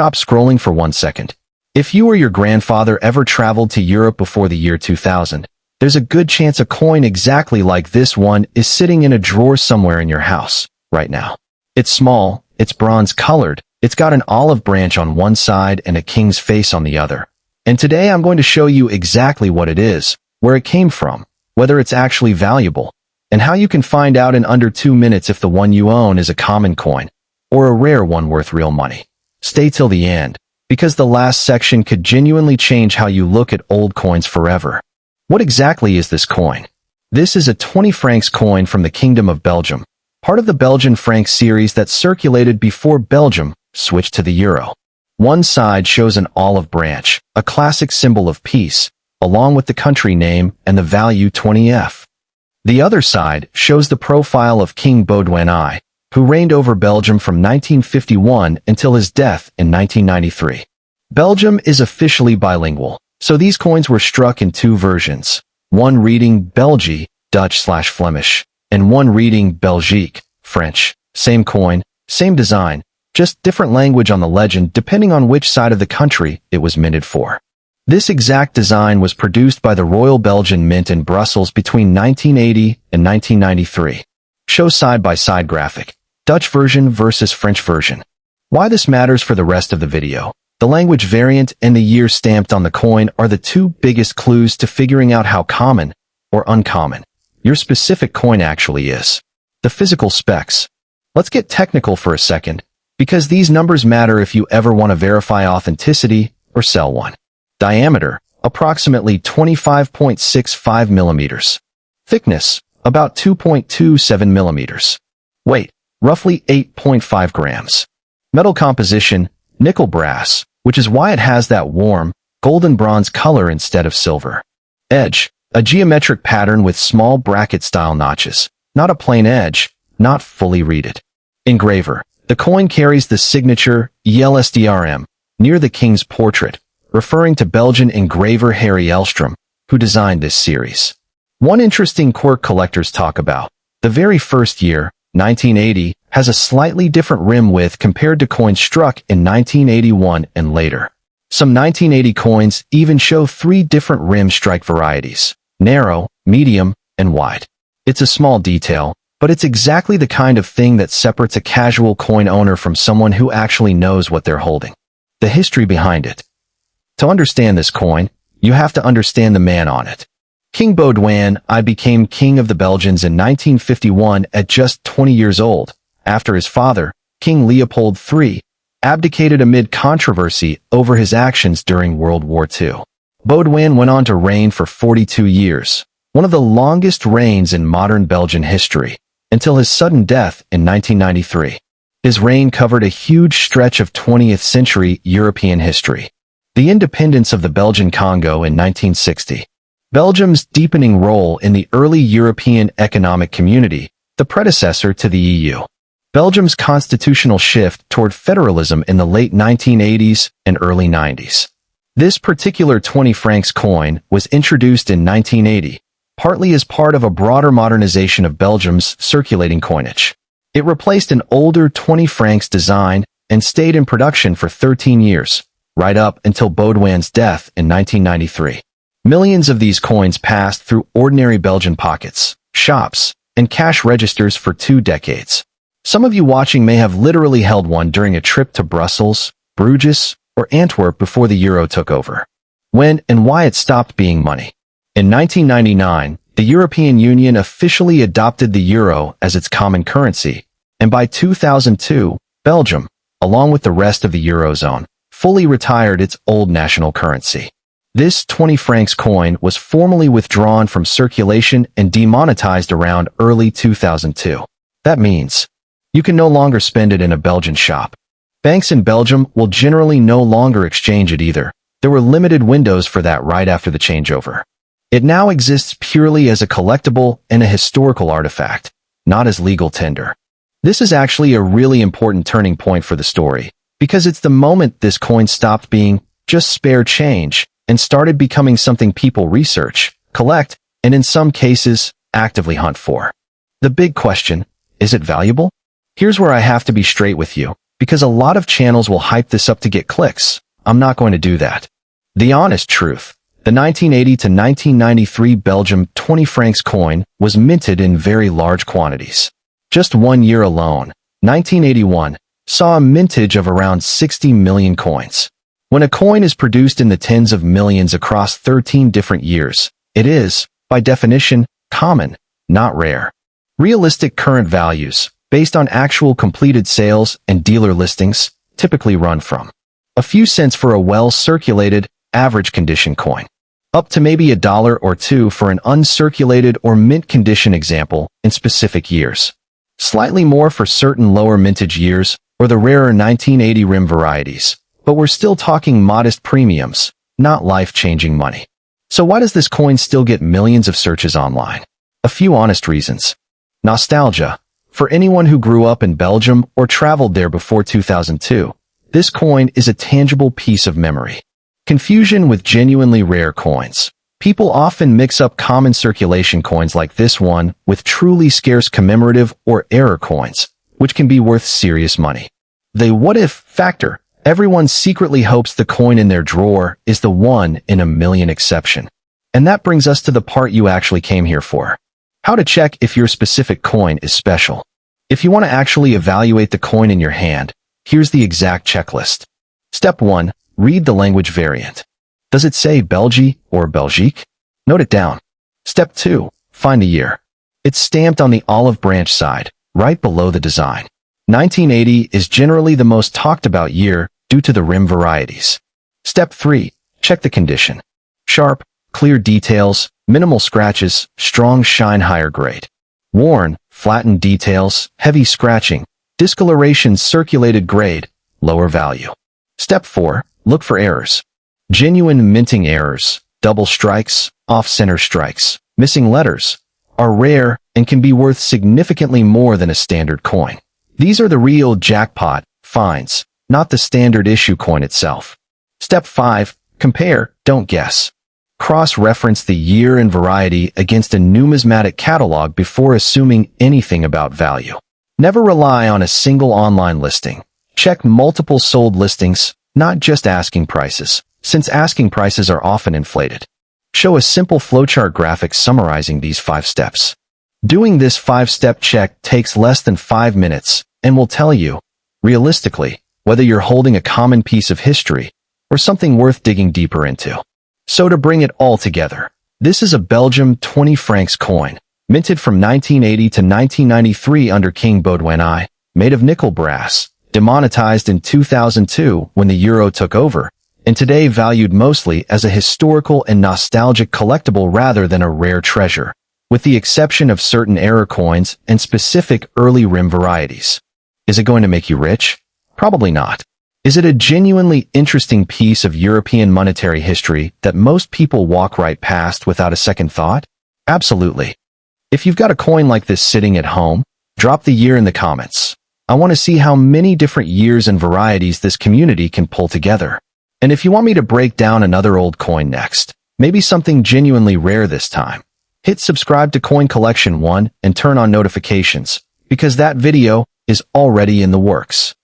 stop scrolling for 1 second. If you or your grandfather ever traveled to Europe before the year 2000, there's a good chance a coin exactly like this one is sitting in a drawer somewhere in your house right now. It's small, it's bronze-colored, it's got an olive branch on one side and a king's face on the other. And today I'm going to show you exactly what it is, where it came from, whether it's actually valuable, and how you can find out in under 2 minutes if the one you own is a common coin or a rare one worth real money. Stay till the end, because the last section could genuinely change how you look at old coins forever. What exactly is this coin? This is a 20 francs coin from the Kingdom of Belgium, part of the Belgian franc series that circulated before Belgium switched to the euro. One side shows an olive branch, a classic symbol of peace, along with the country name and the value 20F. The other side shows the profile of King Baudouin I, who reigned over Belgium from 1951 until his death in 1993. Belgium is officially bilingual, so these coins were struck in 2 versions, one reading Belgie, Dutch/Flemish, and one reading Belgique, French. Same coin, same design, just different language on the legend depending on which side of the country it was minted for. This exact design was produced by the Royal Belgian Mint in Brussels between 1980 and 1993. Show side-by-side graphic, Dutch version versus French version. Why this matters for the rest of the video. The language variant and the year stamped on the coin are the 2 biggest clues to figuring out how common or uncommon your specific coin actually is. The physical specs. Let's get technical for a second, because these numbers matter if you ever want to verify authenticity or sell one. Diameter, approximately 25.65 millimeters. Thickness, about 2.27 millimeters. Weight, roughly 8.5 grams. Metal composition, nickel brass, which is why it has that warm, golden bronze color instead of silver. Edge, a geometric pattern with small bracket-style notches, not a plain edge, not fully reeded. Engraver, the coin carries the signature ELSDRM near the king's portrait, referring to Belgian engraver Harry Elstrom, who designed this series. One interesting quirk collectors talk about, the very first year, 1980, has a slightly different rim width compared to coins struck in 1981 and later. Some 1980 coins even show 3 different rim strike varieties, narrow, medium, and wide. It's a small detail, but it's exactly the kind of thing that separates a casual coin owner from someone who actually knows what they're holding. The history behind it. To understand this coin, you have to understand the man on it. King Baudouin I became king of the Belgians in 1951 at just 20 years old, after his father, King Leopold III, abdicated amid controversy over his actions during World War II. Baudouin went on to reign for 42 years, one of the longest reigns in modern Belgian history, until his sudden death in 1993. His reign covered a huge stretch of 20th century European history. The independence of the Belgian Congo in 1960. Belgium's deepening role in the early European Economic Community, the predecessor to the EU. Belgium's constitutional shift toward federalism in the late 1980s and early 90s. This particular 20 francs coin was introduced in 1980, partly as part of a broader modernization of Belgium's circulating coinage. It replaced an older 20 francs design and stayed in production for 13 years, right up until Baudouin's death in 1993. Millions of these coins passed through ordinary Belgian pockets, shops, and cash registers for 2 decades. Some of you watching may have literally held one during a trip to Brussels, Bruges, or Antwerp before the euro took over. When and why it stopped being money. In 1999, the European Union officially adopted the euro as its common currency, and by 2002, Belgium, along with the rest of the Eurozone, fully retired its old national currency. This 20 francs coin was formally withdrawn from circulation and demonetized around early 2002. That means you can no longer spend it in a Belgian shop. Banks in Belgium will generally no longer exchange it either. There were limited windows for that right after the changeover. It now exists purely as a collectible and a historical artifact, not as legal tender. This is actually a really important turning point for the story, because it's the moment this coin stopped being just spare change and started becoming something people research, collect, and in some cases, actively hunt for. The big question, is it valuable? Here's where I have to be straight with you. because a lot of channels will hype this up to get clicks. I'm not going to do that. The honest truth. The 1980 to 1993 Belgium 20 francs coin was minted in very large quantities. Just 1 year alone, 1981, saw a mintage of around 60 million coins. When a coin is produced in the tens of millions across 13 different years, it is, by definition, common, not rare. Realistic current values, based on actual completed sales and dealer listings, typically run from a few cents for a well-circulated, average condition coin, up to maybe $1 or $2 for an uncirculated or mint condition example in specific years. Slightly more for certain lower mintage years or the rarer 1980 rim varieties, but we're still talking modest premiums, not life-changing money. So why does this coin still get millions of searches online? A few honest reasons. Nostalgia. For anyone who grew up in Belgium or traveled there before 2002, this coin is a tangible piece of memory. Confusion with genuinely rare coins. People often mix up common circulation coins like this one with truly scarce commemorative or error coins, which can be worth serious money. The what-if factor. Everyone secretly hopes the coin in their drawer is the 1 in a million exception. And that brings us to the part you actually came here for. How to check if your specific coin is special. If you want to actually evaluate the coin in your hand, here's the exact checklist. Step 1. Read the language variant. Does it say Belgie or Belgique? Note it down. Step 2. Find the year. It's stamped on the olive branch side, right below the design. 1980 is generally the most talked about year due to the rim varieties. Step 3. Check the condition. Sharp, clear details, minimal scratches, strong shine, higher grade. Worn, flattened details, heavy scratching, discoloration, circulated grade, lower value. Step 4. Look for errors. Genuine minting errors, double strikes, off-center strikes, missing letters, are rare and can be worth significantly more than a standard coin. These are the real jackpot finds, not the standard issue coin itself. Step 5. Compare, don't guess. Cross-reference the year and variety against a numismatic catalog before assuming anything about value. Never rely on a single online listing. Check multiple sold listings, not just asking prices, since asking prices are often inflated. Show a simple flowchart graphic summarizing these 5 steps. Doing this 5-step check takes less than 5 minutes and will tell you, realistically, whether you're holding a common piece of history or something worth digging deeper into. So to bring it all together, this is a Belgium 20 francs coin, minted from 1980 to 1993 under King Baudouin I, made of nickel brass, demonetized in 2002 when the euro took over, and today valued mostly as a historical and nostalgic collectible rather than a rare treasure, with the exception of certain error coins and specific early rim varieties. Is it going to make you rich? Probably not. Is it a genuinely interesting piece of European monetary history that most people walk right past without a second thought? Absolutely. If you've got a coin like this sitting at home, drop the year in the comments. I want to see how many different years and varieties this community can pull together. And if you want me to break down another old coin next, maybe something genuinely rare this time, hit subscribe to Coin Collection 1 and turn on notifications, because that video is already in the works.